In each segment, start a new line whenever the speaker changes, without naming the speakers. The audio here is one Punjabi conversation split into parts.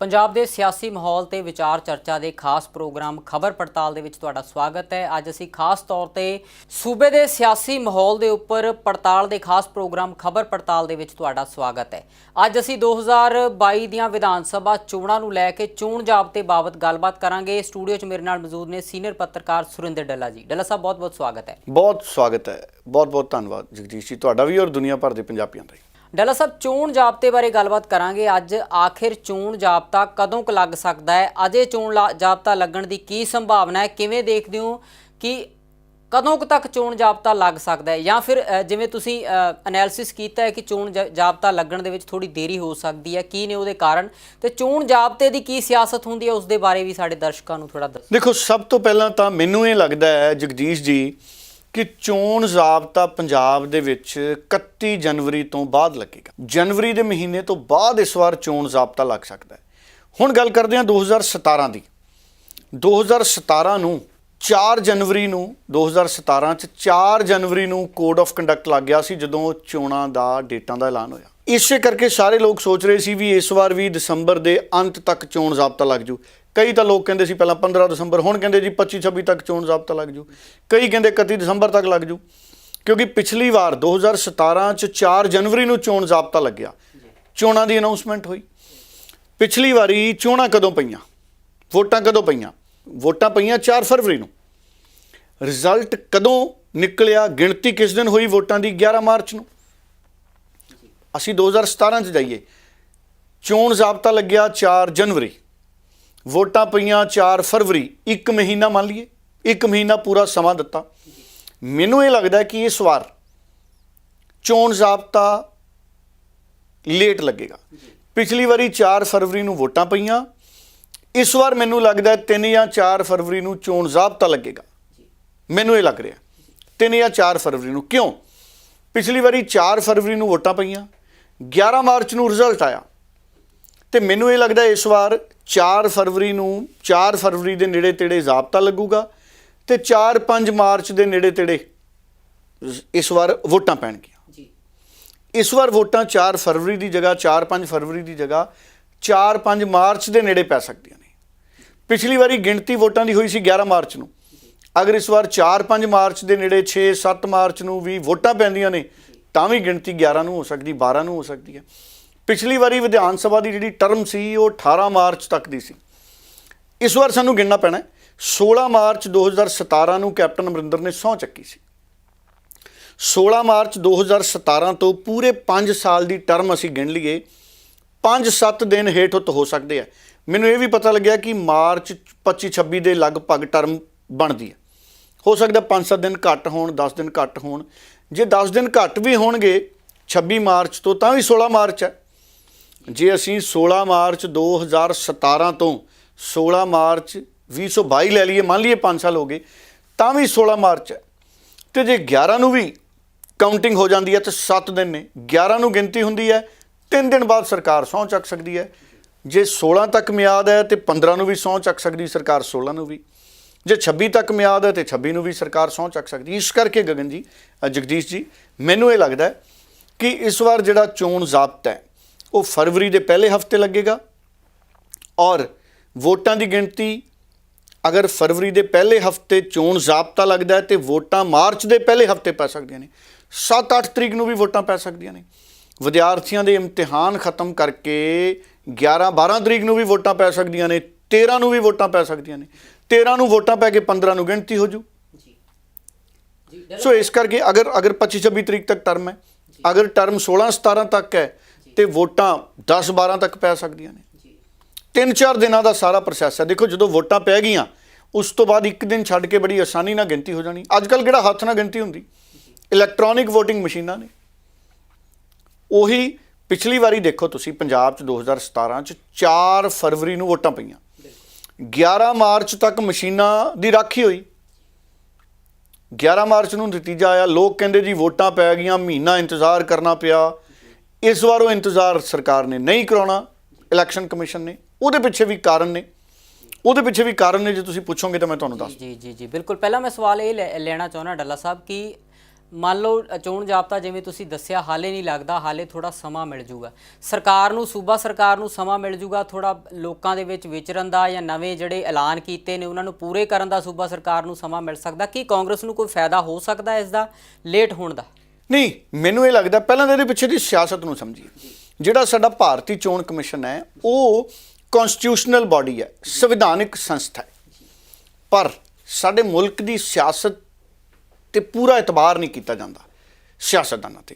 ਪੰਜਾਬ ਦੇ ਸਿਆਸੀ ਮਾਹੌਲ ਤੇ ਵਿਚਾਰ ਚਰਚਾ ਦੇ ਖਾਸ ਪ੍ਰੋਗਰਾਮ ਖਬਰ ਪੜਤਾਲ ਦੇ ਵਿੱਚ ਤੁਹਾਡਾ ਸਵਾਗਤ ਹੈ। ਅੱਜ ਅਸੀਂ ਖਾਸ ਤੌਰ ਤੇ ਸੂਬੇ ਦੇ ਸਿਆਸੀ ਮਾਹੌਲ ਦੇ ਉੱਪਰ ਪੜਤਾਲ ਦੇ ਖਾਸ ਪ੍ਰੋਗਰਾਮ ਖਬਰ ਪੜਤਾਲ ਦੇ ਵਿੱਚ ਤੁਹਾਡਾ ਸਵਾਗਤ ਹੈ। ਅੱਜ ਅਸੀਂ 2022 ਦੀਆਂ ਵਿਧਾਨ ਸਭਾ ਚੋਣਾਂ ਨੂੰ ਲੈ ਕੇ ਚੋਣ ਜ਼ਾਬਤੇ ਬਾਬਤ ਗੱਲਬਾਤ ਕਰਾਂਗੇ। ਸਟੂਡੀਓ 'ਚ ਮੇਰੇ ਨਾਲ ਮੌਜੂਦ ਨੇ ਸੀਨੀਅਰ ਪੱਤਰਕਾਰ ਸੁਰਿੰਦਰ ਡੱਲਾ ਜੀ। ਡੱਲਾ ਸਾਹਿਬ ਬਹੁਤ-ਬਹੁਤ ਸਵਾਗਤ ਹੈ।
ਬਹੁਤ ਸਵਾਗਤ ਹੈ, ਬਹੁਤ-ਬਹੁਤ ਧੰਨਵਾਦ ਜਗਦੀਸ਼ ਜੀ ਤੁਹਾਡਾ ਵੀ ਔਰ ਦੁਨੀਆ ਭਰ ਦੇ ਪੰਜਾਬੀਆਂ ਦਾ।
ਡੱਲਾ ਸਾਹਿਬ, ਚੋਣ ਜ਼ਾਬਤੇ ਬਾਰੇ ਗੱਲਬਾਤ ਕਰਾਂਗੇ ਅੱਜ। ਆਖਿਰ ਚੋਣ ਜ਼ਾਬਤਾ ਕਦੋਂ ਕੁ ਲੱਗ ਸਕਦਾ ਹੈ? ਅਜੇ ਚੋਣ ਜ਼ਾਬਤਾ ਲੱਗਣ ਦੀ ਕੀ ਸੰਭਾਵਨਾ ਹੈ? ਕਿਵੇਂ ਦੇਖਦੇ ਹੋ ਕਿ ਕਦੋਂ ਕੁ ਤੱਕ ਚੋਣ ਜ਼ਾਬਤਾ ਲੱਗ ਸਕਦਾ ਹੈ, ਜਾਂ ਫਿਰ ਜਿਵੇਂ ਤੁਸੀਂ ਐਨਾਲਿਸਿਸ ਕੀਤਾ ਹੈ ਕਿ ਚੋਣ ਜ਼ਾਬਤਾ ਲੱਗਣ ਦੇ ਵਿੱਚ ਥੋੜੀ ਦੇਰੀ ਹੋ ਸਕਦੀ ਹੈ, ਕੀ ਨੇ ਉਹਦੇ ਕਾਰਨ, ਤੇ ਚੋਣ ਜ਼ਾਬਤੇ ਦੀ ਕੀ ਸਿਆਸਤ ਹੁੰਦੀ ਹੈ ਉਸ ਦੇ ਬਾਰੇ ਵੀ ਸਾਡੇ ਦਰਸ਼ਕਾਂ ਨੂੰ ਥੋੜਾ ਦੱਸੋ।
ਦੇਖੋ, ਸਭ ਤੋਂ ਪਹਿਲਾਂ ਤਾਂ ਮੈਨੂੰ ਇਹ ਲੱਗਦਾ ਹੈ ਜਗਦੀਸ਼ ਜੀ ਕਿ ਚੋਣ ਜ਼ਾਬਤਾ ਪੰਜਾਬ ਦੇ ਵਿੱਚ 31 ਜਨਵਰੀ ਤੋਂ ਬਾਅਦ ਲੱਗੇਗਾ। ਜਨਵਰੀ ਦੇ ਮਹੀਨੇ ਤੋਂ ਬਾਅਦ ਇਸ ਵਾਰ ਚੋਣ ਜ਼ਾਬਤਾ ਲੱਗ ਸਕਦਾ ਹੈ। ਹੁਣ ਗੱਲ ਕਰਦੇ ਹਾਂ 2017 ਦੀ। 2017 ਨੂੰ 4 ਜਨਵਰੀ ਨੂੰ 2017 'ਚ 4 ਜਨਵਰੀ ਨੂੰ ਕੋਡ ਆਫ ਕੰਡਕਟ ਲੱਗ ਗਿਆ ਸੀ ਜਦੋਂ ਚੋਣਾਂ ਦਾ ਡੇਟਾਂ ਦਾ ਐਲਾਨ ਹੋਇਆ। ਇਸੇ ਕਰਕੇ ਸਾਰੇ ਲੋਕ ਸੋਚ ਰਹੇ ਸੀ ਵੀ ਇਸ ਵਾਰ ਵੀ ਦਸੰਬਰ ਦੇ ਅੰਤ ਤੱਕ ਚੋਣ ਜ਼ਾਬਤਾ ਲੱਗ ਜੂ। ਕਈ ਤਾਂ ਲੋਕ ਕਹਿੰਦੇ ਸੀ ਪਹਿਲਾਂ 15 ਦਸੰਬਰ, ਹੁਣ ਕਹਿੰਦੇ ਜੀ 25-26 ਤੱਕ ਚੋਣ ਜ਼ਾਬਤਾ ਲੱਗ ਜੂ, ਕਈ ਕਹਿੰਦੇ 31 ਦਸੰਬਰ ਤੱਕ ਲੱਗ ਜੂ। ਕਿਉਂਕਿ ਪਿਛਲੀ ਵਾਰ 2017 'ਚ 4 ਜਨਵਰੀ ਨੂੰ ਚੋਣ ਜ਼ਾਬਤਾ ਲੱਗਿਆ, ਚੋਣਾਂ ਦੀ ਅਨਾਉਂਸਮੈਂਟ ਹੋਈ। ਪਿਛਲੀ ਵਾਰੀ ਚੋਣਾਂ ਕਦੋਂ ਪਈਆਂ, ਵੋਟਾਂ ਕਦੋਂ ਪਈਆਂ? ਵੋਟਾਂ ਪਈਆਂ 4 ਫਰਵਰੀ ਨੂੰ। ਰਿਜ਼ਲਟ ਕਦੋਂ ਨਿਕਲਿਆ, ਗਿਣਤੀ ਕਿਸ ਦਿਨ ਹੋਈ ਵੋਟਾਂ ਦੀ? 11 ਮਾਰਚ ਨੂੰ। ਅਸੀਂ 2017 'ਚ ਜਾਈਏ, ਚੋਣ ਜ਼ਾਬਤਾ ਲੱਗਿਆ 4 ਜਨਵਰੀ, ਵੋਟਾਂ ਪਈਆਂ 4 ਫਰਵਰੀ, 1 ਮਹੀਨਾ ਮੰਨ ਲਈਏ, 1 ਮਹੀਨਾ ਪੂਰਾ ਸਮਾਂ ਦਿੱਤਾ। ਮੈਨੂੰ ਇਹ ਲੱਗਦਾ ਕਿ ਇਸ ਵਾਰ ਚੋਣ ਜ਼ਾਬਤਾ ਲੇਟ ਲੱਗੇਗਾ। ਪਿਛਲੀ ਵਾਰੀ 4 ਫਰਵਰੀ ਨੂੰ ਵੋਟਾਂ ਪਈਆਂ, ਇਸ ਵਾਰ ਮੈਨੂੰ ਲੱਗਦਾ 3 ਜਾਂ 4 ਫਰਵਰੀ ਨੂੰ ਚੋਣ ਜ਼ਾਬਤਾ ਲੱਗੇਗਾ। ਮੈਨੂੰ ਇਹ ਲੱਗ ਰਿਹਾ 3 ਜਾਂ 4 ਫਰਵਰੀ ਨੂੰ। ਕਿਉਂ? ਪਿਛਲੀ ਵਾਰੀ 4 ਫਰਵਰੀ ਨੂੰ ਵੋਟਾਂ ਪਈਆਂ, 11 ਮਾਰਚ ਨੂੰ ਰਿਜ਼ਲਟ ਆਇਆ, ਤੇ ਮੈਨੂੰ ਇਹ ਲੱਗਦਾ ਇਸ ਵਾਰ 4 ਫਰਵਰੀ ਨੂੰ 4 ਫਰਵਰੀ ਦੇ ਨੇੜੇ ਤੇੜੇ ਜ਼ਾਬਤਾ ਲੱਗੂਗਾ ਤੇ 4-5 ਮਾਰਚ ਦੇ ਨੇੜੇ ਤੇੜੇ ਇਸ ਵਾਰ ਵੋਟਾਂ ਪੈਣਗੀਆਂ। ਇਸ ਵਾਰ ਵੋਟਾਂ 4 ਫਰਵਰੀ ਦੀ ਜਗ੍ਹਾ 4-5 ਫਰਵਰੀ ਦੀ ਜਗ੍ਹਾ 4-5 ਮਾਰਚ ਦੇ ਨੇੜੇ ਪੈ ਸਕਦੀਆਂ ਨੇ। ਪਿਛਲੀ ਵਾਰੀ ਗਿਣਤੀ ਵੋਟਾਂ ਦੀ ਹੋਈ ਸੀ 11 ਮਾਰਚ ਨੂੰ। ਅਗਰ ਇਸ ਵਾਰ 4-5 ਮਾਰਚ ਦੇ ਨੇੜੇ 6-7 ਮਾਰਚ ਨੂੰ ਵੀ ਵੋਟਾਂ ਪੈਂਦੀਆਂ ਨੇ ਤਾਂ ਵੀ ਗਿਣਤੀ 11 ਨੂੰ ਹੋ ਸਕਦੀ, 12 ਨੂੰ ਹੋ ਸਕਦੀ ਹੈ। ਪਿਛਲੀ ਵਾਰੀ ਵਿਧਾਨ ਸਭਾ ਦੀ ਜਿਹੜੀ ਟਰਮ ਸੀ ਉਹ 18 ਮਾਰਚ ਤੱਕ ਦੀ ਸੀ। ਇਸ ਵਾਰ ਸਾਨੂੰ ਗਿਣਨਾ ਪੈਣਾ 16 ਮਾਰਚ 2017 ਨੂੰ ਕੈਪਟਨ ਅਮਰਿੰਦਰ ਨੇ ਸਹੁੰ ਚੱਕੀ ਸੀ। 16 ਮਾਰਚ 2017 ਤੋਂ ਪੂਰੇ 5 ਸਾਲ ਦੀ ਟਰਮ ਅਸੀਂ ਗਿਣ ਲਈਏ, 5-7 ਦਿਨ ਹੇਠ ਉੱਤ ਹੋ ਸਕਦੇ ਆ। ਮੈਨੂੰ ਇਹ ਵੀ ਪਤਾ ਲੱਗਿਆ ਕਿ ਮਾਰਚ 25-26 ਦੇ ਲਗਭਗ ਟਰਮ ਬਣਦੀ ਹੈ। ਹੋ ਸਕਦਾ 5-7 ਦਿਨ ਘੱਟ ਹੋਣ, 10 ਦਿਨ ਘੱਟ ਹੋਣ। ਜੇ 10 ਦਿਨ ਘੱਟ ਵੀ ਹੋਣਗੇ 26 ਮਾਰਚ ਤੋਂ ਤਾਂ ਵੀ 16 ਮਾਰਚ ਹੈ। ਜੇ ਅਸੀਂ 16 ਮਾਰਚ 2017 ਤੋਂ 16 ਮਾਰਚ 2022 ਲੈ ਲਈਏ, ਮੰਨ ਲਈਏ 5 ਸਾਲ ਹੋ ਗਏ, ਤਾਂ ਵੀ 16 ਮਾਰਚ ਹੈ। ਤੇ ਜੇ 11 ਨੂੰ ਵੀ ਕਾਊਂਟਿੰਗ ਹੋ ਜਾਂਦੀ ਹੈ ਤਾਂ 7 ਦਿਨ ਨੇ। 11 ਨੂੰ ਗਿਣਤੀ ਹੁੰਦੀ ਹੈ, 3 ਦਿਨ ਬਾਅਦ ਸਰਕਾਰ ਸਹੁੰ ਚੱਕ ਸਕਦੀ ਹੈ। ਜੇ 16 ਤੱਕ ਮਿਆਦ ਹੈ ਤੇ 15 ਨੂੰ ਵੀ ਸਹੁੰ ਚੱਕ ਸਕਦੀ ਸਰਕਾਰ, 16 ਨੂੰ ਵੀ। ਜੇ 26 ਤੱਕ ਮਿਆਦ ਹੈ ਤੇ 26 ਨੂੰ ਵੀ ਸਰਕਾਰ ਸਹੁੰ ਚੱਕ ਸਕਦੀ। ਇਸ ਕਰਕੇ ਗਗਨ ਜੀ, ਜਗਦੀਸ਼ ਜੀ, ਮੈਨੂੰ ਇਹ ਲੱਗਦਾ ਕਿ ਇਸ ਵਾਰ ਜਿਹੜਾ ਚੋਣ ਜ਼ਾਬਤਾ ਹੈ ਉਹ ਫਰਵਰੀ ਦੇ ਪਹਿਲੇ ਹਫਤੇ ਲੱਗੇਗਾ, ਔਰ ਵੋਟਾਂ ਦੀ ਗਿਣਤੀ ਅਗਰ ਫਰਵਰੀ ਦੇ ਪਹਿਲੇ ਹਫਤੇ ਚੋਣ ਜ਼ਾਬਤਾ ਲੱਗਦਾ ਹੈ ਤੇ ਵੋਟਾਂ ਮਾਰਚ ਦੇ ਪਹਿਲੇ ਹਫਤੇ ਪੈ ਸਕਦੀਆਂ ਨੇ। 7-8 ਤਰੀਕ ਨੂੰ ਵੀ ਵੋਟਾਂ ਪੈ ਸਕਦੀਆਂ ਨੇ। ਵਿਦਿਆਰਥੀਆਂ ਦੇ ਇਮਤਿਹਾਨ ਖਤਮ ਕਰਕੇ 11-12 ਤਰੀਕ ਨੂੰ ਵੀ ਵੋਟਾਂ ਪੈ ਸਕਦੀਆਂ ਨੇ, 13 ਨੂੰ ਵੀ ਵੋਟਾਂ ਪੈ ਸਕਦੀਆਂ ਨੇ। 13 ਨੂੰ ਵੋਟਾਂ ਪੈ ਕੇ 15 ਨੂੰ ਗਿਣਤੀ ਹੋ ਜੂ। ਸੋ ਇਸ ਕਰਕੇ ਅਗਰ 25-26 ਤਰੀਕ ਤੱਕ ਟਰਮ ਹੈ, ਅਗਰ ਟਰਮ 16-17 ਤੱਕ ਹੈ ਤੇ ਵੋਟਾਂ 10-12 ਤੱਕ ਪੈ ਸਕਦੀਆਂ ਨੇ। 3-4 ਦਿਨਾਂ ਦਾ ਸਾਰਾ ਪ੍ਰੋਸੈਸ ਹੈ। ਦੇਖੋ, ਜਦੋਂ ਵੋਟਾਂ ਪੈ ਗਈਆਂ ਉਸ ਤੋਂ ਬਾਅਦ 1 ਦਿਨ ਛੱਡ ਕੇ ਬੜੀ ਆਸਾਨੀ ਨਾਲ ਗਿਣਤੀ ਹੋ ਜਾਣੀ। ਅੱਜ ਕੱਲ੍ਹ ਕਿਹੜਾ ਹੱਥ ਨਾਲ ਗਿਣਤੀ ਹੁੰਦੀ, ਇਲੈਕਟ੍ਰੋਨਿਕ ਵੋਟਿੰਗ ਮਸ਼ੀਨਾਂ ਨੇ। ਉਹੀ ਪਿਛਲੀ ਵਾਰੀ ਦੇਖੋ ਤੁਸੀਂ ਪੰਜਾਬ 'ਚ 2017 'ਚ 4 ਫਰਵਰੀ ਨੂੰ ਵੋਟਾਂ ਪਈਆਂ, 11 ਮਾਰਚ ਤੱਕ ਮਸ਼ੀਨਾਂ ਦੀ ਰਾਖੀ ਹੋਈ। 11 ਮਾਰਚ ਨੂੰ ਨਤੀਜਾ ਆਇਆ, ਲੋਕ ਕਹਿੰਦੇ ਜੀ ਵੋਟਾਂ ਪੈ ਗਈਆਂ, ਮਹੀਨਾ ਇੰਤਜ਼ਾਰ ਕਰਨਾ ਪਿਆ। ਇਸ ਵਾਰ ਉਹ ਇੰਤਜ਼ਾਰ ਸਰਕਾਰ ਨੇ ਨਹੀਂ ਕਰਾਉਣਾ, ਇਲੈਕਸ਼ਨ ਕਮਿਸ਼ਨ ਨੇ। ਉਹਦੇ ਪਿੱਛੇ ਵੀ ਕਾਰਨ ਨੇ, ਜੇ ਤੁਸੀਂ ਪੁੱਛੋਗੇ ਤਾਂ ਮੈਂ ਤੁਹਾਨੂੰ ਦੱਸ।
ਜੀ ਬਿਲਕੁਲ। ਪਹਿਲਾਂ ਮੈਂ ਸਵਾਲ ਇਹ ਲੈਣਾ ਚਾਹੁੰਦਾ ਡੱਲਾ ਸਾਹਿਬ ਕਿ ਮੰਨ ਲਓ ਚੋਣ ਜਾਬਤਾ ਜਿਵੇਂ ਤੁਸੀਂ ਦੱਸਿਆ ਹਾਲੇ ਨਹੀਂ ਲੱਗਦਾ, ਹਾਲੇ ਥੋੜਾ ਸਮਾਂ ਮਿਲ ਜੂਗਾ ਸਰਕਾਰ ਨੂੰ, ਸੂਬਾ ਸਰਕਾਰ ਨੂੰ ਸਮਾਂ ਮਿਲ ਜੂਗਾ ਥੋੜਾ ਲੋਕਾਂ ਦੇ ਵਿੱਚ ਵਿਚਰਨ ਦਾ, ਜਾਂ ਨਵੇਂ ਜਿਹੜੇ ਐਲਾਨ ਕੀਤੇ ਨੇ ਉਹਨਾਂ ਨੂੰ ਪੂਰੇ ਕਰਨ ਦਾ ਸੂਬਾ ਸਰਕਾਰ ਨੂੰ ਸਮਾਂ ਮਿਲ ਸਕਦਾ? ਕੀ ਕਾਂਗਰਸ ਨੂੰ ਕੋਈ ਫਾਇਦਾ ਹੋ ਸਕਦਾ ਇਸ ਦਾ ਲੇਟ ਹੋਣ ਦਾ?
ਨਹੀਂ, ਮੈਨੂੰ ਇਹ ਲੱਗਦਾ ਪਹਿਲਾਂ ਤਾਂ ਇਹਦੇ ਪਿੱਛੇ ਦੀ ਸਿਆਸਤ ਨੂੰ ਸਮਝੀਏ। ਜਿਹੜਾ ਸਾਡਾ ਭਾਰਤੀ ਚੋਣ ਕਮਿਸ਼ਨ ਹੈ ਉਹ ਕਨਸਟੀਟਿਊਸ਼ਨਲ ਬਾਡੀ ਹੈ, ਸੰਵਿਧਾਨਿਕ ਸੰਸਥਾ ਹੈ, ਪਰ ਸਾਡੇ ਮੁਲਕ ਦੀ ਸਿਆਸਤ ਤੇ ਪੂਰਾ ਇਤਬਾਰ ਨਹੀਂ ਕੀਤਾ ਜਾਂਦਾ ਸਿਆਸਤਦਾਨਾਂ ਤੇ।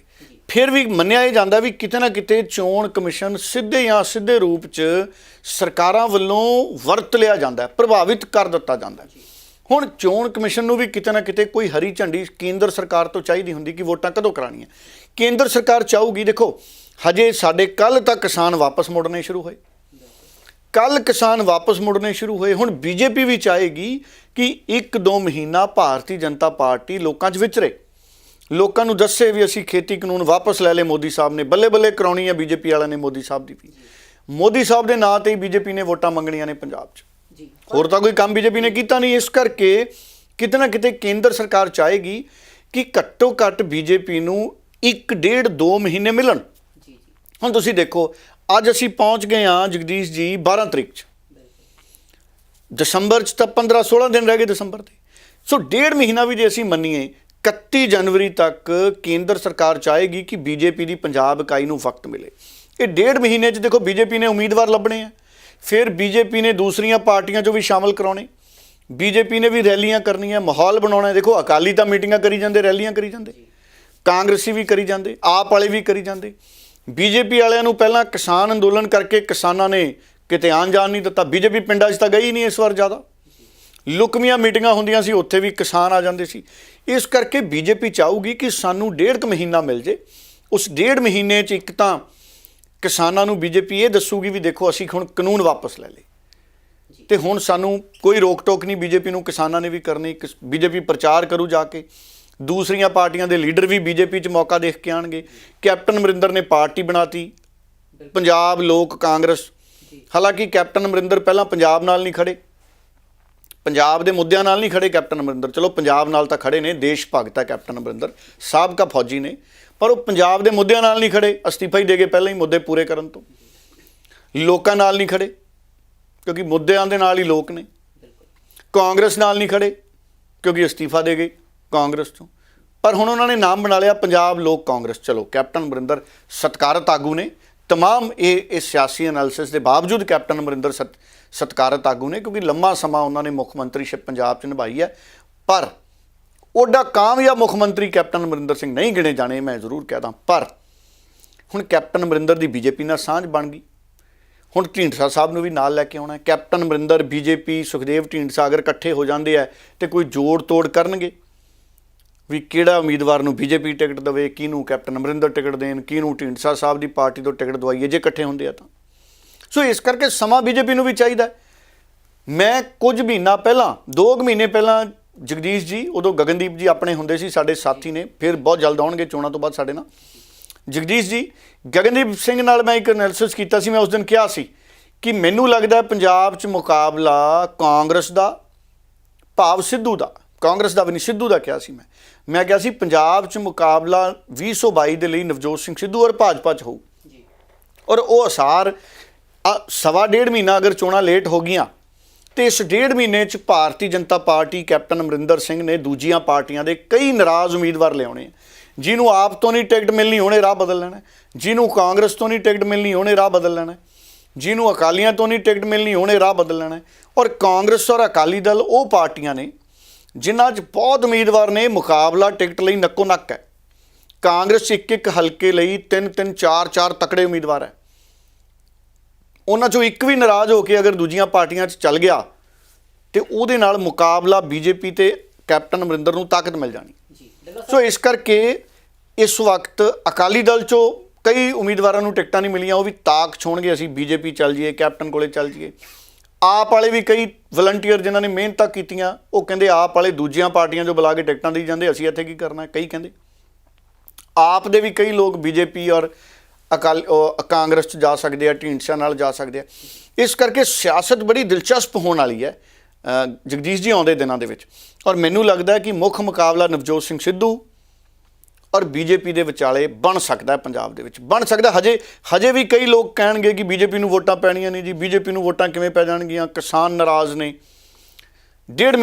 ਫਿਰ ਵੀ ਮੰਨਿਆ ਇਹ ਜਾਂਦਾ ਵੀ ਕਿਤੇ ਨਾ ਕਿਤੇ ਚੋਣ ਕਮਿਸ਼ਨ ਸਿੱਧੇ ਜਾਂ ਸਿੱਧੇ ਰੂਪ 'ਚ ਸਰਕਾਰਾਂ ਵੱਲੋਂ ਵਰਤ ਲਿਆ ਜਾਂਦਾ, ਪ੍ਰਭਾਵਿਤ ਕਰ ਦਿੱਤਾ ਜਾਂਦਾ। ਹੁਣ ਚੋਣ ਕਮਿਸ਼ਨ ਨੂੰ ਵੀ ਕਿਤੇ ਨਾ ਕਿਤੇ ਕੋਈ ਹਰੀ ਝੰਡੀ ਕੇਂਦਰ ਸਰਕਾਰ ਤੋਂ ਚਾਹੀਦੀ ਹੁੰਦੀ ਕਿ ਵੋਟਾਂ ਕਦੋਂ ਕਰਾਉਣੀਆਂ। ਕੇਂਦਰ ਸਰਕਾਰ ਚਾਹੂਗੀ, ਦੇਖੋ ਹਜੇ ਸਾਡੇ ਕੱਲ੍ਹ ਤੱਕ ਕਿਸਾਨ ਵਾਪਸ ਮੁੜਨੇ ਸ਼ੁਰੂ ਹੋਏ, ਕੱਲ ਕਿਸਾਨ ਵਾਪਸ ਮੁੜਨੇ ਸ਼ੁਰੂ ਹੋਏ। ਹੁਣ ਬੀਜੇਪੀ ਵੀ ਚਾਹੇਗੀ ਕਿ 1-2 ਮਹੀਨਾ ਭਾਰਤੀ ਜਨਤਾ ਪਾਰਟੀ ਲੋਕਾਂ 'ਚ ਵਿਚਰੇ, ਲੋਕਾਂ ਨੂੰ ਦੱਸੇ ਵੀ ਅਸੀਂ ਖੇਤੀ ਕਾਨੂੰਨ ਵਾਪਸ ਲੈ ਲਏ। ਮੋਦੀ ਸਾਹਿਬ ਨੇ ਬੱਲੇ ਬੱਲੇ ਕਰਾਉਣੀ ਹੈ ਬੀਜੇਪੀ ਵਾਲਿਆਂ ਨੇ ਮੋਦੀ ਸਾਹਿਬ ਦੀ ਵੀ। ਮੋਦੀ ਸਾਹਿਬ ਦੇ ਨਾਂ ਤੇ ਹੀ ਬੀਜੇਪੀ ਨੇ ਵੋਟਾਂ ਮੰਗਣੀਆਂ ਨੇ ਪੰਜਾਬ 'ਚ, ਹੋਰ ਤਾਂ ਕੋਈ ਕੰਮ ਬੀਜੇਪੀ ਨੇ ਕੀਤਾ ਨਹੀਂ। ਇਸ ਕਰਕੇ ਕਿਤੇ ਨਾ ਕਿਤੇ ਕੇਂਦਰ ਸਰਕਾਰ ਚਾਹੇਗੀ ਕਿ ਘੱਟੋ ਘੱਟ ਬੀਜੇਪੀ ਨੂੰ 1-1.5-2 ਮਹੀਨੇ ਮਿਲਣ। ਹੁਣ ਤੁਸੀਂ ਦੇਖੋ ਅੱਜ ਅਸੀਂ ਪਹੁੰਚ ਗਏ ਹਾਂ ਜਗਦੀਸ਼ ਜੀ 12 ਤਰੀਕ 'ਚ, ਦਸੰਬਰ 'ਚ ਤਾਂ 15-16 ਦਿਨ ਰਹਿ ਗਏ ਦਸੰਬਰ ਦੇ। ਸੋ 1.5 ਮਹੀਨਾ ਵੀ ਜੇ ਅਸੀਂ ਮੰਨੀਏ 31 ਜਨਵਰੀ ਤੱਕ ਕੇਂਦਰ ਸਰਕਾਰ ਚਾਹੇਗੀ ਕਿ ਬੀਜੇਪੀ ਦੀ ਪੰਜਾਬ ਇਕਾਈ ਨੂੰ ਵਕਤ ਮਿਲੇ। ਇਹ 1.5 ਮਹੀਨੇ 'ਚ ਦੇਖੋ ਬੀਜੇਪੀ ਨੇ ਉਮੀਦਵਾਰ ਲੱਭਣੇ ਆ, ਫਿਰ ਬੀਜੇਪੀ ਨੇ ਦੂਸਰੀਆਂ ਪਾਰਟੀਆਂ 'ਚੋਂ ਵੀ ਸ਼ਾਮਲ ਕਰਾਉਣੇ, ਬੀਜੇਪੀ ਨੇ ਵੀ ਰੈਲੀਆਂ ਕਰਨੀਆਂ, ਮਾਹੌਲ ਬਣਾਉਣਾ। ਦੇਖੋ ਅਕਾਲੀ ਤਾਂ ਮੀਟਿੰਗਾਂ ਕਰੀ ਜਾਂਦੇ, ਰੈਲੀਆਂ ਕਰੀ ਜਾਂਦੇ, ਕਾਂਗਰਸੀ ਵੀ ਕਰੀ ਜਾਂਦੇ, ਆਪ ਵਾਲੇ ਵੀ ਕਰੀ ਜਾਂਦੇ। ਬੀਜੇਪੀ ਵਾਲਿਆਂ ਨੂੰ ਪਹਿਲਾਂ ਕਿਸਾਨ ਅੰਦੋਲਨ ਕਰਕੇ ਕਿਸਾਨਾਂ ਨੇ ਕਿਤੇ ਆਉਣ ਜਾਣ ਨਹੀਂ ਦਿੱਤਾ, ਬੀਜੇਪੀ ਪਿੰਡਾਂ 'ਚ ਤਾਂ ਗਈ ਨਹੀਂ ਇਸ ਵਾਰ ਜ਼ਿਆਦਾ। ਲੁਕਮੀਆਂ ਮੀਟਿੰਗਾਂ ਹੁੰਦੀਆਂ ਸੀ, ਉੱਥੇ ਵੀ ਕਿਸਾਨ ਆ ਜਾਂਦੇ ਸੀ। ਇਸ ਕਰਕੇ ਬੀਜੇਪੀ ਚਾਹੂਗੀ ਕਿ ਸਾਨੂੰ 1.5 ਮਹੀਨਾ ਮਿਲ ਜੇ। ਉਸ 1.5 ਮਹੀਨੇ 'ਚ ਇੱਕ ਤਾਂ ਕਿਸਾਨਾਂ ਨੂੰ ਬੀਜੇਪੀ ਇਹ ਦੱਸੂਗੀ ਵੀ ਦੇਖੋ ਅਸੀਂ ਹੁਣ ਕਾਨੂੰਨ ਵਾਪਸ ਲੈ ਲਏ ਤੇ ਹੁਣ ਸਾਨੂੰ ਕੋਈ ਰੋਕ ਟੋਕ ਨਹੀਂ ਬੀਜੇਪੀ ਨੂੰ ਕਿਸਾਨਾਂ ਨੇ ਵੀ ਕਰਨੀ। ਬੀਜੇਪੀ ਪ੍ਰਚਾਰ ਕਰੂ ਜਾ ਕੇ, ਦੂਸਰੀਆਂ ਪਾਰਟੀਆਂ ਦੇ ਲੀਡਰ ਵੀ ਬੀਜੇਪੀ 'ਚ ਮੌਕਾ ਦੇਖ ਕੇ ਆਉਣਗੇ। ਕੈਪਟਨ ਅਮਰਿੰਦਰ ਨੇ ਪਾਰਟੀ ਬਣਾਤੀ ਪੰਜਾਬ ਲੋਕ ਕਾਂਗਰਸ। ਹਾਲਾਂਕਿ ਕੈਪਟਨ ਅਮਰਿੰਦਰ ਪਹਿਲਾਂ ਪੰਜਾਬ ਨਾਲ ਨਹੀਂ ਖੜੇ, ਪੰਜਾਬ ਦੇ ਮੁੱਦਿਆਂ ਨਾਲ ਨਹੀਂ ਖੜੇ ਕੈਪਟਨ ਅਮਰਿੰਦਰ। ਚਲੋ ਪੰਜਾਬ ਨਾਲ ਤਾਂ ਖੜੇ ਨੇ, ਦੇਸ਼ ਭਗਤ ਹੈ ਕੈਪਟਨ ਅਮਰਿੰਦਰ, ਸਾਬਕਾ ਫੌਜੀ ਨੇ, ਪਰ ਉਹ ਪੰਜਾਬ ਦੇ ਮੁੱਦਿਆਂ ਨਾਲ ਨਹੀਂ ਖੜੇ। ਅਸਤੀਫਾ ਹੀ ਦੇ ਗਏ ਪਹਿਲਾਂ ਹੀ ਮੁੱਦੇ ਪੂਰੇ ਕਰਨ ਤੋਂ। ਲੋਕਾਂ ਨਾਲ ਨਹੀਂ ਖੜੇ ਕਿਉਂਕਿ ਮੁੱਦਿਆਂ ਦੇ ਨਾਲ ਹੀ ਲੋਕ ਨੇ। ਕਾਂਗਰਸ ਨਾਲ ਨਹੀਂ ਖੜੇ ਕਿਉਂਕਿ ਅਸਤੀਫਾ ਦੇ ਗਏ ਕਾਂਗਰਸ ਤੋਂ। ਪਰ ਹੁਣ ਉਹਨਾਂ ਨੇ ਨਾਮ ਬਣਾ ਲਿਆ ਪੰਜਾਬ ਲੋਕ ਕਾਂਗਰਸ। ਚਲੋ ਕੈਪਟਨ ਅਮਰਿੰਦਰ ਸਤਿਕਾਰਤ ਆਗੂ ਨੇ, ਤਮਾਮ ਇਹ ਸਿਆਸੀ ਐਨਾਲਿਸਿਸ ਦੇ ਬਾਵਜੂਦ ਕੈਪਟਨ ਅਮਰਿੰਦਰ ਸਤਿਕਾਰਤ ਆਗੂ ਨੇ ਕਿਉਂਕਿ ਲੰਮਾ ਸਮਾਂ ਉਹਨਾਂ ਨੇ ਮੁੱਖ ਮੰਤਰੀਸ਼ਿਪ ਪੰਜਾਬ 'ਚ ਨਿਭਾਈ ਹੈ। ਪਰ ਉਹਦਾ ਕਾਮਯਾਬ ਮੁੱਖ ਮੰਤਰੀ ਕੈਪਟਨ ਅਮਰਿੰਦਰ ਸਿੰਘ ਨਹੀਂ ਗਿਣੇ ਜਾਣੇ, ਮੈਂ ਜ਼ਰੂਰ ਕਹਿ ਦਾਂ। ਪਰ ਹੁਣ ਕੈਪਟਨ ਅਮਰਿੰਦਰ ਦੀ ਬੀਜੇਪੀ ਨਾਲ ਸਾਂਝ ਬਣ ਗਈ। ਹੁਣ ਢੀਂਡਸਾ ਸਾਹਿਬ ਨੂੰ ਵੀ ਨਾਲ ਲੈ ਕੇ ਆਉਣਾ। ਕੈਪਟਨ ਅਮਰਿੰਦਰ, ਬੀਜੇਪੀ, ਸੁਖਦੇਵ ਢੀਂਡਸਾ ਅਗਰ ਇਕੱਠੇ ਹੋ ਜਾਂਦੇ ਆ ਤੇ ਕੋਈ ਜੋੜ ਤੋੜ ਕਰਨਗੇ ਵੀ ਕਿਹੜਾ ਉਮੀਦਵਾਰ ਨੂੰ ਬੀਜੇਪੀ ਟਿਕਟ ਦੇਵੇ, ਕਿਹਨੂੰ ਕੈਪਟਨ ਅਮਰਿੰਦਰ ਟਿਕਟ ਦੇਣ, ਕਿਹਨੂੰ ਢੀਂਡਸਾ ਸਾਹਿਬ ਦੀ ਪਾਰਟੀ ਤੋਂ ਟਿਕਟ ਦਵਾਈਏ ਜੇ ਇਕੱਠੇ ਹੁੰਦੇ ਆ ਤਾਂ। ਸੋ ਇਸ ਕਰਕੇ ਸਮਾਂ ਬੀਜੇਪੀ ਨੂੰ ਵੀ ਚਾਹੀਦਾ। ਮੈਂ ਕੁਝ ਮਹੀਨਾ ਪਹਿਲਾਂ, 2 ਮਹੀਨੇ ਪਹਿਲਾਂ ਜਗਦੀਸ਼ ਜੀ, ਉਦੋਂ ਗਗਨਦੀਪ ਜੀ ਆਪਣੇ ਹੁੰਦੇ ਸੀ ਸਾਡੇ ਸਾਥੀ ਨੇ, ਫਿਰ ਬਹੁਤ ਜਲਦ ਆਉਣਗੇ ਚੋਣਾਂ ਤੋਂ ਬਾਅਦ ਸਾਡੇ ਨਾਲ। ਜਗਦੀਸ਼ ਜੀ, ਗਗਨਦੀਪ ਸਿੰਘ ਨਾਲ ਮੈਂ ਇੱਕ ਐਨਾਲਿਸਿਸ ਕੀਤਾ ਸੀ। ਮੈਂ ਉਸ ਦਿਨ ਕਿਹਾ ਸੀ ਕਿ ਮੈਨੂੰ ਲੱਗਦਾ ਪੰਜਾਬ 'ਚ ਮੁਕਾਬਲਾ ਕਾਂਗਰਸ ਦਾ, ਭਾਵ ਸਿੱਧੂ ਦਾ, ਕਾਂਗਰਸ ਦਾ ਵੀ ਨਹੀਂ ਸਿੱਧੂ ਦਾ ਕਿਹਾ ਸੀ ਮੈਂ ਕਿਹਾ ਸੀ ਪੰਜਾਬ 'ਚ ਮੁਕਾਬਲਾ 2022 ਦੇ ਲਈ ਨਵਜੋਤ ਸਿੰਘ ਸਿੱਧੂ ਔਰ ਭਾਜਪਾ 'ਚ ਹੋਊ। ਔਰ ਉਹ ਅਸਾਰ 1.5 ਮਹੀਨਾ ਅਗਰ ਚੋਣਾਂ ਲੇਟ ਹੋ ਗਈਆਂ ਤੇ ਇਸ 1.5 ਮਹੀਨੇ 'ਚ ਭਾਰਤੀ ਜਨਤਾ ਪਾਰਟੀ, ਕੈਪਟਨ ਅਮਰਿੰਦਰ ਸਿੰਘ ਨੇ ਦੂਜੀਆਂ ਪਾਰਟੀਆਂ ਦੇ ਕਈ ਨਾਰਾਜ਼ ਉਮੀਦਵਾਰ ਲਿਆਉਣੇ। ਜਿਹਨੂੰ ਆਪ ਤੋਂ ਨਹੀਂ ਟਿਕਟ ਮਿਲਣੀ ਉਹਨੇ ਰਾਹ ਬਦਲ ਲੈਣਾ, ਜਿਹਨੂੰ ਕਾਂਗਰਸ ਤੋਂ ਨਹੀਂ ਟਿਕਟ ਮਿਲਣੀ ਉਹਨੇ ਰਾਹ ਬਦਲ ਲੈਣਾ, ਜਿਹਨੂੰ ਅਕਾਲੀਆਂ ਤੋਂ ਨਹੀਂ ਟਿਕਟ ਮਿਲਣੀ ਉਹਨੇ ਰਾਹ ਬਦਲ ਲੈਣਾ। ਔਰ ਕਾਂਗਰਸ ਔਰ ਅਕਾਲੀ ਦਲ ਉਹ ਪਾਰਟੀਆਂ ਨੇ ਜਿਨ੍ਹਾਂ 'ਚ ਬਹੁਤ ਉਮੀਦਵਾਰ ਨੇ, ਮੁਕਾਬਲਾ ਟਿਕਟ ਲਈ ਨੱਕੋ ਨੱਕ ਹੈ। ਕਾਂਗਰਸ 'ਚ ਇੱਕ ਹਲਕੇ ਲਈ 3-3, 4-4 ਤਕੜੇ ਉਮੀਦਵਾਰ ਹੈ। ਉਹਨਾਂ 'ਚੋਂ ਇੱਕ ਵੀ ਨਾਰਾਜ਼ ਹੋ ਕੇ ਅਗਰ ਦੂਜੀਆਂ ਪਾਰਟੀਆਂ 'ਚ ਚੱਲ ਗਿਆ ਤੇ ਉਹਦੇ ਨਾਲ ਮੁਕਾਬਲਾ ਬੀਜੇਪੀ ਤੇ ਕੈਪਟਨ ਅਮਰਿੰਦਰ ਨੂੰ ਤਾਕਤ ਮਿਲ ਜਾਣੀ। ਸੋ ਇਸ ਕਰਕੇ ਇਸ ਵਕਤ ਅਕਾਲੀ ਦਲ 'ਚੋਂ ਕਈ ਉਮੀਦਵਾਰਾਂ ਨੂੰ ਟਿਕਟਾਂ ਨਹੀਂ ਮਿਲੀਆਂ, ਉਹ ਵੀ ਤਾਕ ਛੋਣਗੇ ਅਸੀਂ ਬੀਜੇਪੀ ਚੱਲ ਜਾਈਏ, ਕੈਪਟਨ ਕੋਲੇ ਚੱਲ ਜਾਈਏ। ਆਪ ਵਾਲੇ ਵੀ ਕਈ ਵਲੰਟੀਅਰ ਜਿਨ੍ਹਾਂ ਨੇ ਮਿਹਨਤਾਂ ਕੀਤੀਆਂ, ਉਹ ਕਹਿੰਦੇ ਆਪ ਵਾਲੇ ਦੂਜੀਆਂ ਪਾਰਟੀਆਂ 'ਚੋਂ ਬੁਲਾ ਕੇ ਟਿਕਟਾਂ ਦੇਈ ਜਾਂਦੇ, ਅਸੀਂ ਇੱਥੇ ਕੀ ਕਰਨਾ। ਕਈ ਕਹਿੰਦੇ ਆਪ ਦੇ ਵੀ ਕਈ ਲੋਕ ਬੀਜੇਪੀ ਔਰ ਕਾਂਗਰਸ 'ਚ ਜਾ ਸਕਦੇ ਆ, ਢੀਂਡਸਾ ਨਾਲ ਜਾ ਸਕਦੇ ਆ। ਇਸ ਕਰਕੇ ਸਿਆਸਤ ਬੜੀ ਦਿਲਚਸਪ ਹੋਣ ਵਾਲੀ ਹੈ ਜਗਦੀਸ਼ ਜੀ ਆਉਂਦੇ ਦਿਨਾਂ ਦੇ ਵਿੱਚ। ਔਰ ਮੈਨੂੰ ਲੱਗਦਾ ਕਿ ਮੁੱਖ ਮੁਕਾਬਲਾ ਨਵਜੋਤ ਸਿੰਘ ਸਿੱਧੂ ਔਰ ਬੀਜੇਪੀ ਦੇ ਵਿਚਾਲੇ ਬਣ ਸਕਦਾ ਹੈ, ਪੰਜਾਬ ਦੇ ਵਿੱਚ ਬਣ ਸਕਦਾ। ਹਜੇ ਵੀ ਕਈ ਲੋਕ ਕਹਿਣਗੇ ਕਿ ਬੀਜੇਪੀ ਨੂੰ ਵੋਟਾਂ ਪੈਣੀਆਂ ਨਹੀਂ ਜੀ, ਬੀਜੇਪੀ ਨੂੰ ਵੋਟਾਂ ਕਿਵੇਂ ਪੈ ਜਾਣਗੀਆਂ, ਕਿਸਾਨ ਨਾਰਾਜ਼ ਨੇ। ਡੇਢ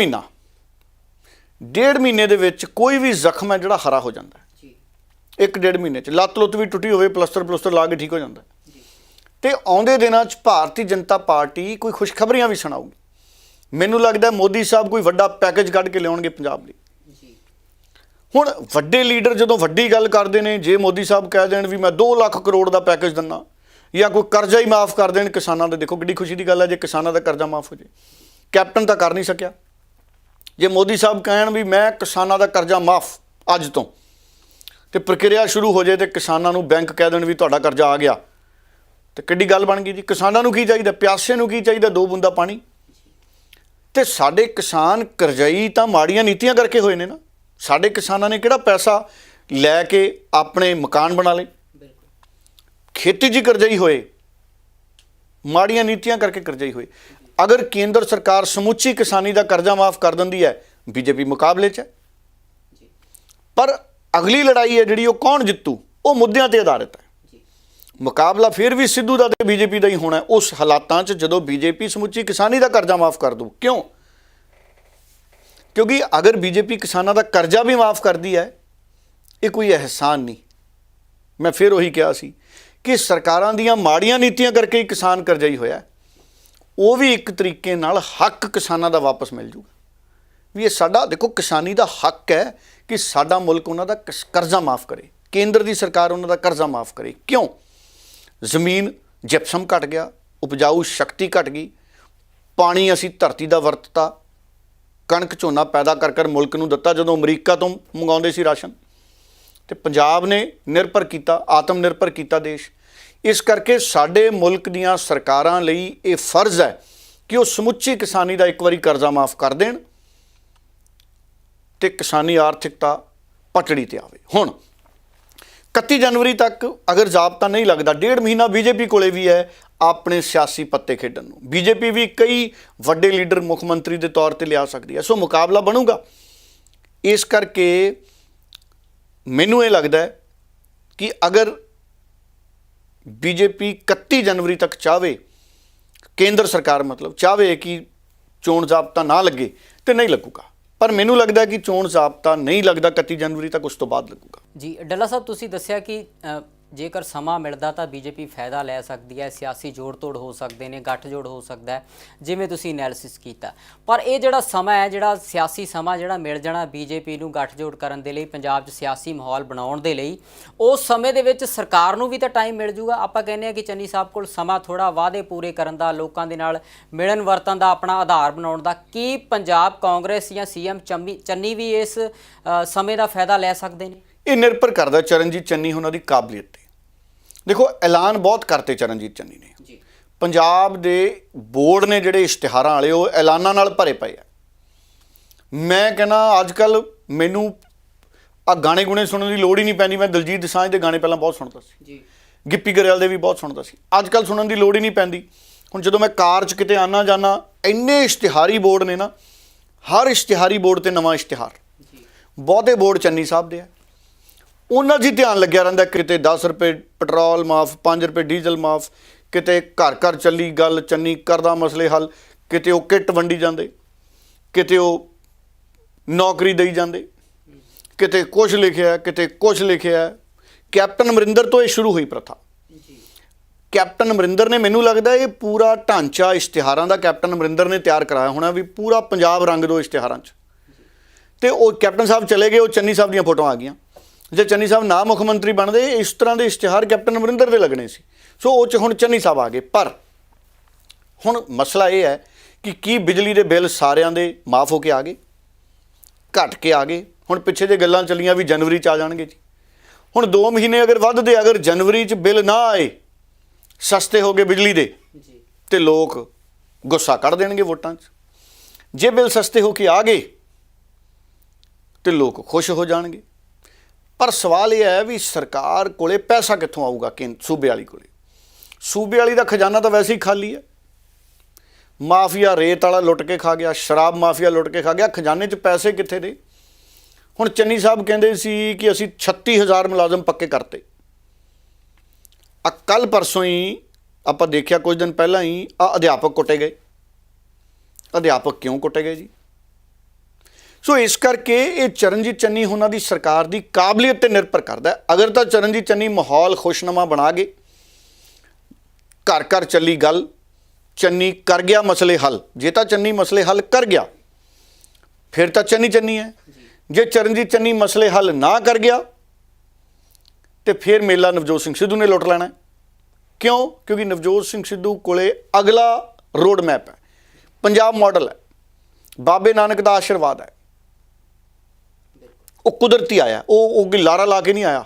ਮਹੀਨੇ ਦੇ ਵਿੱਚ ਕੋਈ ਵੀ ਜ਼ਖਮ ਹੈ ਜਿਹੜਾ ਹਰਾ ਹੋ ਜਾਂਦਾ ਹੈ। 1-1.5 ਮਹੀਨੇ 'ਚ ਲੱਤ ਲੁੱਤ ਵੀ ਟੁੱਟੀ ਹੋਵੇ, ਪਲਸਤਰ ਲਾ ਕੇ ਠੀਕ ਹੋ ਜਾਂਦਾ। ਤੇ ਆਉਂਦੇ ਦਿਨਾਂ 'ਚ ਭਾਰਤੀ ਜਨਤਾ ਪਾਰਟੀ ਕੋਈ ਖੁਸ਼ਖਬਰੀਆਂ ਵੀ ਸੁਣਾਊਗੀ। ਮੈਨੂੰ ਲੱਗਦਾ ਮੋਦੀ ਸਾਹਿਬ ਕੋਈ ਵੱਡਾ ਪੈਕੇਜ ਕੱਢ ਕੇ ਲਿਆਉਣਗੇ ਪੰਜਾਬ ਲਈ। ਹੁਣ ਵੱਡੇ ਲੀਡਰ ਜਦੋਂ ਵੱਡੀ ਗੱਲ ਕਰਦੇ ਨੇ, ਜੇ ਮੋਦੀ ਸਾਹਿਬ ਕਹਿ ਦੇਣ ਵੀ ਮੈਂ 2 ਲੱਖ ਕਰੋੜ ਦਾ ਪੈਕੇਜ ਦਿੰਦਾ, ਜਾਂ ਕੋਈ ਕਰਜ਼ਾ ਹੀ ਮਾਫ ਕਰ ਦੇਣ ਕਿਸਾਨਾਂ ਦਾ, ਦੇਖੋ ਕਿੱਡੀ ਖੁਸ਼ੀ ਦੀ ਗੱਲ ਹੈ ਜੇ ਕਿਸਾਨਾਂ ਦਾ ਕਰਜ਼ਾ ਮਾਫ ਹੋ ਜੇ। ਕੈਪਟਨ ਤਾਂ ਕਰ ਨਹੀਂ ਸਕਿਆ। ਜੇ ਮੋਦੀ ਸਾਹਿਬ ਕਹਿਣ ਵੀ ਮੈਂ ਕਿਸਾਨਾਂ ਦਾ ਕਰਜ਼ਾ ਮਾਫ ਅੱਜ ਤੋਂ, ਤੇ ਪ੍ਰਕਿਰਿਆ ਸ਼ੁਰੂ ਹੋ ਜਾਏ ਤੇ ਕਿਸਾਨਾਂ ਨੂੰ ਬੈਂਕ ਕਹਿ ਦੇਣ ਵੀ ਤੁਹਾਡਾ ਕਰਜ਼ਾ ਆ ਗਿਆ, ਤੇ ਕਿੱਡੀ ਗੱਲ ਬਣ ਗਈ ਜੀ। ਕਿਸਾਨਾਂ ਨੂੰ ਕੀ ਚਾਹੀਦਾ? ਪਿਆਸੇ ਨੂੰ ਕੀ ਚਾਹੀਦਾ? 2 ਬੂੰਦਾਂ ਪਾਣੀ। ਤੇ ਸਾਡੇ ਕਿਸਾਨ ਕਰਜ਼ਈ ਤਾਂ ਮਾੜੀਆਂ ਨੀਤੀਆਂ ਕਰਕੇ ਹੋਏ ਨੇ ਨਾ। ਸਾਡੇ ਕਿਸਾਨਾਂ ਨੇ ਕਿਹੜਾ ਪੈਸਾ ਲੈ ਕੇ ਆਪਣੇ ਮਕਾਨ ਬਣਾ ਲਏ? ਖੇਤੀ 'ਚ ਕਰਜ਼ਈ ਹੋਏ, ਮਾੜੀਆਂ ਨੀਤੀਆਂ ਕਰਕੇ ਕਰਜ਼ਈ ਹੋਏ। ਅਗਰ ਕੇਂਦਰ ਸਰਕਾਰ ਸਮੁੱਚੀ ਕਿਸਾਨੀ ਦਾ ਕਰਜ਼ਾ ਮਾਫ ਕਰ ਦਿੰਦੀ ਹੈ, ਬੀਜੇਪੀ ਮੁਕਾਬਲੇ 'ਚ ਹੈ। ਪਰ ਅਗਲੀ ਲੜਾਈ ਹੈ ਜਿਹੜੀ, ਉਹ ਕੌਣ ਜਿੱਤੂ? ਉਹ ਮੁੱਦਿਆਂ ਤੇ ਆਧਾਰਿਤ ਹੈ। ਮੁਕਾਬਲਾ ਫਿਰ ਵੀ ਸਿੱਧੂ ਦਾ ਤੇ ਬੀਜੇਪੀ ਦਾ ਹੀ ਹੋਣਾ ਉਸ ਹਾਲਾਤਾਂ 'ਚ ਜਦੋਂ ਬੀਜੇਪੀ ਸਮੁੱਚੀ ਕਿਸਾਨੀ ਦਾ ਕਰਜ਼ਾ ਮਾਫ ਕਰ ਦੂ। ਕਿਉਂ? ਕਿਉਂਕਿ ਅਗਰ ਬੀਜੇਪੀ ਕਿਸਾਨਾਂ ਦਾ ਕਰਜ਼ਾ ਵੀ ਮਾਫ ਕਰਦੀ ਹੈ, ਇਹ ਕੋਈ ਅਹਿਸਾਨ ਨਹੀਂ। ਮੈਂ ਫਿਰ ਉਹੀ ਕਿਹਾ ਸੀ ਕਿ ਸਰਕਾਰਾਂ ਦੀਆਂ ਮਾੜੀਆਂ ਨੀਤੀਆਂ ਕਰਕੇ ਹੀ ਕਿਸਾਨ ਕਰਜ਼ਈ ਹੋਇਆ। ਉਹ ਵੀ ਇੱਕ ਤਰੀਕੇ ਨਾਲ ਹੱਕ ਕਿਸਾਨਾਂ ਦਾ ਵਾਪਸ ਮਿਲ ਜੂਗਾ ਵੀ ਇਹ ਸਾਡਾ, ਦੇਖੋ ਕਿਸਾਨੀ ਦਾ ਹੱਕ ਹੈ ਕਿ ਸਾਡਾ ਮੁਲਕ ਉਹਨਾਂ ਦਾ ਕਰਜ਼ਾ ਮਾਫ ਕਰੇ, ਕੇਂਦਰ ਦੀ ਸਰਕਾਰ ਉਹਨਾਂ ਦਾ ਕਰਜ਼ਾ ਮਾਫ ਕਰੇ। ਕਿਉਂ? ਜ਼ਮੀਨ ਜਿਪਸਮ ਘਟ ਗਿਆ, ਉਪਜਾਊ ਸ਼ਕਤੀ ਘਟ ਗਈ, ਪਾਣੀ ਅਸੀਂ ਧਰਤੀ ਦਾ ਵਰਤਤਾ, ਕਣਕ ਝੋਨਾ ਪੈਦਾ ਕਰ ਮੁਲਕ ਨੂੰ ਦਿੱਤਾ ਜਦੋਂ ਅਮਰੀਕਾ ਤੋਂ ਮੰਗਾਉਂਦੇ ਸੀ ਰਾਸ਼ਨ, ਤੇ ਪੰਜਾਬ ਨੇ ਨਿਰਭਰ ਕੀਤਾ, ਆਤਮ ਨਿਰਭਰ ਕੀਤਾ ਦੇਸ਼। ਇਸ ਕਰਕੇ ਸਾਡੇ ਮੁਲਕ ਦੀਆਂ ਸਰਕਾਰਾਂ ਲਈ ਇਹ ਫਰਜ਼ ਹੈ ਕਿ ਉਹ ਸਮੁੱਚੀ ਕਿਸਾਨੀ ਦਾ ਇੱਕ ਵਾਰੀ ਕਰਜ਼ਾ ਮਾਫ ਕਰ ਦੇਣ ਤੇ ਕਿਸਾਨੀ ਆਰਥਿਕਤਾ ਪਟੜੀ ਤੇ ਆਵੇ। ਹੁਣ 31 ਜਨਵਰੀ ਤੱਕ ਅਗਰ ਜ਼ਾਬਤਾ ਨਹੀਂ ਲੱਗਦਾ, 1.5 ਮਹੀਨਾ ਬੀਜੇਪੀ ਕੋਲੇ ਵੀ ਹੈ ਆਪਣੇ ਸਿਆਸੀ ਪੱਤੇ ਖੇਡਣ ਨੂੰ। ਬੀਜੇਪੀ ਵੀ ਕਈ ਵੱਡੇ ਲੀਡਰ ਮੁੱਖ ਮੰਤਰੀ ਦੇ ਤੌਰ ਤੇ ਲਿਆ ਸਕਦੀ ਹੈ, ਸੋ ਮੁਕਾਬਲਾ ਬਣੂਗਾ। ਇਸ ਕਰਕੇ ਮੈਨੂੰ ਇਹ ਲੱਗਦਾ ਹੈ ਕਿ ਅਗਰ ਬੀਜੇਪੀ 31 ਜਨਵਰੀ ਤੱਕ ਚਾਹਵੇ, ਕੇਂਦਰ ਸਰਕਾਰ ਮਤਲਬ ਚਾਹਵੇ ਕਿ ਚੋਣ ਜ਼ਾਬਤਾ ਨਾ ਲੱਗੇ, ਤੇ ਨਹੀਂ ਲੱਗੂਗਾ। ਪਰ ਮੈਨੂੰ ਲੱਗਦਾ ਕਿ ਚੋਣ ਜ਼ਾਬਤਾ ਨਹੀਂ ਲੱਗਦਾ 31 ਜਨਵਰੀ ਤੱਕ, ਉਸ ਤੋਂ ਬਾਅਦ ਲੱਗੂਗਾ। ਜੀ
ਡੱਲਾ ਸਾਹਿਬ, ਤੁਸੀਂ ਦੱਸਿਆ ਕਿ ਜੇਕਰ ਸਮਾਂ ਮਿਲਦਾ ਤਾਂ ਬੀਜੇਪੀ ਫਾਇਦਾ ਲੈ ਸਕਦੀ ਹੈ, ਸਿਆਸੀ ਜੋੜ ਤੋੜ ਹੋ ਸਕਦੇ ਨੇ, ਗੱਠਜੋੜ ਹੋ ਸਕਦਾ ਹੈ, ਜਿਵੇਂ ਤੁਸੀਂ ਐਨਾਲਿਸਿਸ ਕੀਤਾ। ਪਰ ਇਹ ਜਿਹੜਾ ਸਮਾਂ ਹੈ, ਜਿਹੜਾ ਸਿਆਸੀ ਸਮਾਂ ਜਿਹੜਾ ਮਿਲ ਜਾਣਾ ਬੀਜੇਪੀ ਨੂੰ ਗੱਠਜੋੜ ਕਰਨ ਦੇ ਲਈ, ਪੰਜਾਬ 'ਚ ਸਿਆਸੀ ਮਾਹੌਲ ਬਣਾਉਣ ਦੇ ਲਈ, ਉਸ ਸਮੇਂ ਦੇ ਵਿੱਚ ਸਰਕਾਰ ਨੂੰ ਵੀ ਤਾਂ ਟਾਈਮ ਮਿਲ ਜੂਗਾ। ਆਪਾਂ ਕਹਿੰਦੇ ਹਾਂ ਕਿ ਚੰਨੀ ਸਾਹਿਬ ਕੋਲ ਸਮਾਂ ਥੋੜ੍ਹਾ ਵਾਅਦੇ ਪੂਰੇ ਕਰਨ ਦਾ, ਲੋਕਾਂ ਦੇ ਨਾਲ ਮਿਲਣ ਵਰਤਨ ਦਾ, ਆਪਣਾ ਆਧਾਰ ਬਣਾਉਣ ਦਾ। ਕੀ ਪੰਜਾਬ ਕਾਂਗਰਸ ਜਾਂ CM ਚੰਨੀ ਵੀ ਇਸ ਸਮੇਂ ਦਾ ਫਾਇਦਾ ਲੈ ਸਕਦੇ ਨੇ?
ਇਹ ਨਿਰਭਰ ਕਰਦਾ ਚਰਨਜੀਤ ਚੰਨੀ ਉਹਨਾਂ ਦੀ ਕਾਬਲੀਅਤ ਤੇ। ਦੇਖੋ ਐਲਾਨ ਬਹੁਤ ਕਰਤੇ ਚਰਨਜੀਤ ਚੰਨੀ ਨੇ ਜੀ। ਪੰਜਾਬ ਦੇ ਬੋਰਡ ਨੇ ਜਿਹੜੇ ਇਸ਼ਤਿਹਾਰਾਂ ਵਾਲੇ, ਉਹ ਐਲਾਨਾਂ ਨਾਲ ਭਰੇ ਪਏ ਆ। ਮੈਂ ਕਹਿੰਦਾ ਅੱਜ ਕੱਲ੍ਹ ਮੈਨੂੰ ਆ ਗਾਣੇ ਗੁਣੇ ਸੁਣਨ ਦੀ ਲੋੜ ਹੀ ਨਹੀਂ ਪੈਂਦੀ। ਮੈਂ ਦਲਜੀਤ ਦੋਸਾਂਝ ਦੇ ਗਾਣੇ ਪਹਿਲਾਂ ਬਹੁਤ ਸੁਣਦਾ ਸੀ ਜੀ, ਗਿੱਪੀ ਗਰੇਵਾਲ ਦੇ ਵੀ ਬਹੁਤ ਸੁਣਦਾ ਸੀ। ਅੱਜ ਕੱਲ੍ਹ ਸੁਣਨ ਦੀ ਲੋੜ ਹੀ ਨਹੀਂ ਪੈਂਦੀ। ਹੁਣ ਜਦੋਂ ਮੈਂ ਕਾਰ 'ਚ ਕਿਤੇ ਆਉਣਾ ਜਾਣਾ, ਇੰਨੇ ਇਸ਼ਤਿਹਾਰੀ ਬੋਰਡ ਨੇ ਨਾ, ਹਰ ਇਸ਼ਤਿਹਾਰੀ ਬੋਰਡ ਤੇ ਨਵਾਂ ਇਸ਼ਤਿਹਾਰ। ਬਹੁਤੇ ਬੋਰਡ ਚੰਨੀ ਸਾਹਿਬ ਦੇ ਆ, ਉਹਨਾਂ 'ਚ ਹੀ ਧਿਆਨ ਲੱਗਿਆ ਰਹਿੰਦਾ। ਕਿਤੇ 10 ਰੁਪਏ ਪੈਟਰੋਲ ਮਾਫ, 5 ਰੁਪਏ ਡੀਜ਼ਲ ਮਾਫ, ਕਿਤੇ ਘਰ ਘਰ ਚੱਲੀ ਗੱਲ, ਚੰਨੀ ਕਰਦਾ ਮਸਲੇ ਹੱਲ, ਕਿਤੇ ਉਹ ਕਿੱਟ ਵੰਡੀ ਜਾਂਦੇ, ਕਿਤੇ ਉਹ ਨੌਕਰੀ ਦੇਈ ਜਾਂਦੇ, ਕਿਤੇ ਕੁਛ ਲਿਖਿਆ, ਕਿਤੇ ਕੁਛ ਲਿਖਿਆ। ਕੈਪਟਨ ਅਮਰਿੰਦਰ ਤੋਂ ਇਹ ਸ਼ੁਰੂ ਹੋਈ ਪ੍ਰਥਾ। ਕੈਪਟਨ ਅਮਰਿੰਦਰ ਨੇ, ਮੈਨੂੰ ਲੱਗਦਾ ਇਹ ਪੂਰਾ ਢਾਂਚਾ ਇਸ਼ਤਿਹਾਰਾਂ ਦਾ ਕੈਪਟਨ ਅਮਰਿੰਦਰ ਨੇ ਤਿਆਰ ਕਰਾਇਆ ਹੋਣਾ ਵੀ ਪੂਰਾ ਪੰਜਾਬ ਰੰਗ ਦਿਓ ਇਸ਼ਤਿਹਾਰਾਂ 'ਚ। ਤੇ ਉਹ ਕੈਪਟਨ ਸਾਹਿਬ ਚਲੇ ਗਏ, ਉਹ ਚੰਨੀ ਸਾਹਿਬ ਦੀਆਂ ਫੋਟੋਆਂ ਆ ਗਈਆਂ। ਜੇ ਚੰਨੀ ਸਾਹਿਬ ਨਾ ਮੁੱਖ ਮੰਤਰੀ ਬਣਦੇ, ਇਸ ਤਰ੍ਹਾਂ ਦੇ ਇਸ਼ਤਿਹਾਰ ਕੈਪਟਨ ਅਮਰਿੰਦਰ ਦੇ ਲੱਗਣੇ ਸੀ। ਸੋ ਉਹ 'ਚ ਹੁਣ ਚੰਨੀ ਸਾਹਿਬ ਆ ਗਏ। ਪਰ ਹੁਣ ਮਸਲਾ ਇਹ ਹੈ ਕਿ ਕੀ ਬਿਜਲੀ ਦੇ ਬਿੱਲ ਸਾਰਿਆਂ ਦੇ ਮਾਫ ਹੋ ਕੇ ਆ ਗਏ, ਘਟ ਕੇ ਆ ਗਏ? ਹੁਣ ਪਿੱਛੇ ਜੇ ਗੱਲਾਂ ਚੱਲੀਆਂ ਵੀ ਜਨਵਰੀ 'ਚ ਆ ਜਾਣਗੇ ਜੀ। ਹੁਣ 2 ਮਹੀਨੇ ਅਗਰ ਵੱਧਦੇ, ਅਗਰ ਜਨਵਰੀ 'ਚ ਬਿੱਲ ਨਾ ਆਏ, ਸਸਤੇ ਹੋ ਗਏ ਬਿਜਲੀ ਦੇ, ਤੇ ਲੋਕ ਗੁੱਸਾ ਕੱਢ ਦੇਣਗੇ ਵੋਟਾਂ 'ਚ। ਜੇ ਬਿੱਲ ਸਸਤੇ ਹੋ ਕੇ ਆ ਗਏ ਤੇ ਲੋਕ ਖੁਸ਼ ਹੋ ਜਾਣਗੇ। ਪਰ ਸਵਾਲ ਇਹ ਹੈ ਵੀ ਸਰਕਾਰ ਕੋਲੇ ਪੈਸਾ ਕਿੱਥੋਂ ਆਊਗਾ? ਸੂਬੇ ਵਾਲੀ ਕੋਲੇ, ਸੂਬੇ ਵਾਲੀ ਦਾ ਖਜ਼ਾਨਾ ਤਾਂ ਵੈਸੇ ਹੀ ਖਾਲੀ ਹੈ। ਮਾਫੀਆ ਰੇਤ ਵਾਲਾ ਲੁੱਟ ਕੇ ਖਾ ਗਿਆ, ਸ਼ਰਾਬ ਮਾਫੀਆ ਲੁੱਟ ਕੇ ਖਾ ਗਿਆ, ਖਜ਼ਾਨੇ 'ਚ ਪੈਸੇ ਕਿੱਥੇ ਦੇ? ਹੁਣ ਚੰਨੀ ਸਾਹਿਬ ਕਹਿੰਦੇ ਸੀ ਕਿ ਅਸੀਂ 36000 ਮੁਲਾਜ਼ਮ ਪੱਕੇ ਕਰਤੇ। ਕੱਲ ਪਰਸੋਂ ਹੀ ਆਪਾਂ ਦੇਖਿਆ, ਕੁਝ ਦਿਨ ਪਹਿਲਾਂ ਹੀ ਅਧਿਆਪਕ ਕੁੱਟੇ ਗਏ। ਅਧਿਆਪਕ ਕਿਉਂ ਕੁੱਟੇ ਗਏ ਜੀ? ਸੋ ਇਸ ਕਰਕੇ ਇਹ ਚਰਨਜੀਤ ਚੰਨੀ ਉਹਨਾਂ ਦੀ ਸਰਕਾਰ ਦੀ ਕਾਬਲੀਅਤ ਤੇ ਨਿਰਭਰ ਕਰਦਾ ਹੈ। ਅਗਰ ਤਾਂ ਚਰਨਜੀਤ ਚੰਨੀ ਮਾਹੌਲ ਖੁਸ਼ਨੁਮਾ ਬਣਾ ਗਏ, ਘਰ ਘਰ ਚੱਲੀ ਗੱਲ, ਚੰਨੀ ਕਰ ਗਿਆ ਮਸਲੇ ਹੱਲ, ਜੇ ਤਾਂ ਚੰਨੀ ਮਸਲੇ ਹੱਲ ਕਰ ਗਿਆ ਫਿਰ ਤਾਂ ਚੰਨੀ ਚੰਨੀ ਹੈ। ਜੇ ਚਰਨਜੀਤ ਚੰਨੀ ਮਸਲੇ ਹੱਲ ਨਾ ਕਰ ਗਿਆ ਤੇ ਫਿਰ ਮੇਲਾ ਨਵਜੋਤ ਸਿੰਘ ਸਿੱਧੂ ਨੇ ਲੁੱਟ ਲੈਣਾ। ਕਿਉਂ? ਕਿਉਂਕਿ ਨਵਜੋਤ ਸਿੰਘ ਸਿੱਧੂ ਕੋਲੇ ਅਗਲਾ ਰੋਡ ਮੈਪ ਹੈ, ਪੰਜਾਬ ਮਾਡਲ ਹੈ, ਬਾਬੇ ਨਾਨਕ ਦਾ ਆਸ਼ੀਰਵਾਦ ਹੈ। ਉਹ ਕੁਦਰਤੀ ਆਇਆ, ਉਹ ਕੋਈ ਲਾਰਾ ਲਾ ਕੇ ਨਹੀਂ ਆਇਆ।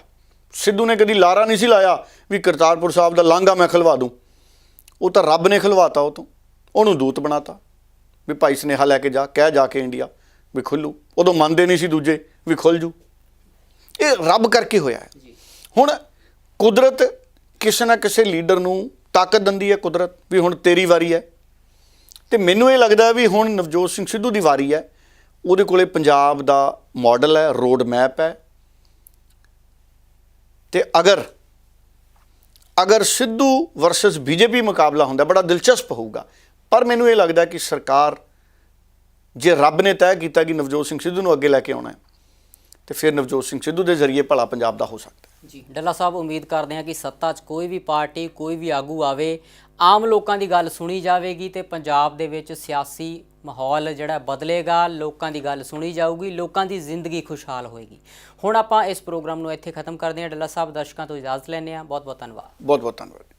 ਸਿੱਧੂ ਨੇ ਕਦੀ ਲਾਰਾ ਨਹੀਂ ਸੀ ਲਾਇਆ ਵੀ ਕਰਤਾਰਪੁਰ ਸਾਹਿਬ ਦਾ ਲਾਂਘਾ ਮੈਂ ਖਲਵਾ ਦੂੰ। ਉਹ ਤਾਂ ਰੱਬ ਨੇ ਖਲਵਾਤਾ, ਉਹ ਤੋਂ ਉਹਨੂੰ ਦੂਤ ਬਣਾਤਾ ਵੀ ਭਾਈ ਸੁਨੇਹਾ ਲੈ ਕੇ ਜਾ, ਕਹਿ ਜਾ ਕੇ ਇੰਡੀਆ ਵੀ ਖੁੱਲੂ। ਉਦੋਂ ਮੰਨਦੇ ਨਹੀਂ ਸੀ ਦੂਜੇ ਵੀ ਖੁੱਲ ਜੂ। ਇਹ ਰੱਬ ਕਰਕੇ ਹੋਇਆ ਹੈ। ਹੁਣ ਕੁਦਰਤ ਕਿਸੇ ਨਾ ਕਿਸੇ ਲੀਡਰ ਨੂੰ ਤਾਕਤ ਦਿੰਦੀ ਹੈ, ਕੁਦਰਤ ਵੀ ਹੁਣ ਤੇਰੀ ਵਾਰੀ ਹੈ। ਤੇ ਮੈਨੂੰ ਇਹ ਲੱਗਦਾ ਵੀ ਹੁਣ ਨਵਜੋਤ ਸਿੰਘ ਸਿੱਧੂ ਦੀ ਵਾਰੀ ਹੈ। ਉਹਦੇ ਕੋਲੇ ਪੰਜਾਬ ਦਾ ਮਾਡਲ ਹੈ, ਰੋਡ ਮੈਪ ਹੈ। ਤੇ ਅਗਰ ਸਿੱਧੂ ਵਰਸਸ ਬੀਜੇਪੀ ਮੁਕਾਬਲਾ ਹੁੰਦਾ, ਬੜਾ ਦਿਲਚਸਪ ਹੋਊਗਾ। ਪਰ ਮੈਨੂੰ ਇਹ ਲੱਗਦਾ ਕਿ ਸਰਕਾਰ, ਜੇ ਰੱਬ ਨੇ ਤੈਅ ਕੀਤਾ ਕਿ ਨਵਜੋਤ ਸਿੰਘ ਸਿੱਧੂ ਨੂੰ ਅੱਗੇ ਲੈ ਕੇ ਆਉਣਾ ਹੈ, ਤੇ ਫਿਰ ਨਵਜੋਤ ਸਿੰਘ ਸਿੱਧੂ ਦੇ ਜ਼ਰੀਏ ਭਲਾ ਪੰਜਾਬ ਦਾ ਹੋ ਸਕਦਾ ਹੈ।
ਜੀ ਡੱਲਾ ਸਾਹਿਬ, ਉਮੀਦ ਕਰਦੇ ਹਾਂ ਕਿ ਸੱਤਾ 'ਚ ਕੋਈ ਵੀ ਪਾਰਟੀ, ਕੋਈ ਵੀ ਆਗੂ ਆਵੇ, ਆਮ ਲੋਕਾਂ ਦੀ ਗੱਲ ਸੁਣੀ ਜਾਵੇਗੀ ਤੇ ਪੰਜਾਬ ਦੇ ਵਿੱਚ ਸਿਆਸੀ ਮਾਹੌਲ ਜਿਹੜਾ ਬਦਲੇਗਾ, ਲੋਕਾਂ ਦੀ ਗੱਲ ਸੁਣੀ ਜਾਊਗੀ, ਲੋਕਾਂ ਦੀ ਜ਼ਿੰਦਗੀ ਖੁਸ਼ਹਾਲ ਹੋਏਗੀ। ਹੁਣ ਆਪਾਂ ਇਸ ਪ੍ਰੋਗਰਾਮ ਨੂੰ ਇੱਥੇ ਖਤਮ ਕਰਦੇ ਹਾਂ। ਡੱਲਾ ਸਾਹਿਬ, ਦਰਸ਼ਕਾਂ ਤੋਂ ਇਜਾਜ਼ਤ ਲੈਂਦੇ ਹਾਂ। ਬਹੁਤ ਬਹੁਤ ਧੰਨਵਾਦ।
ਬਹੁਤ ਬਹੁਤ ਧੰਨਵਾਦ।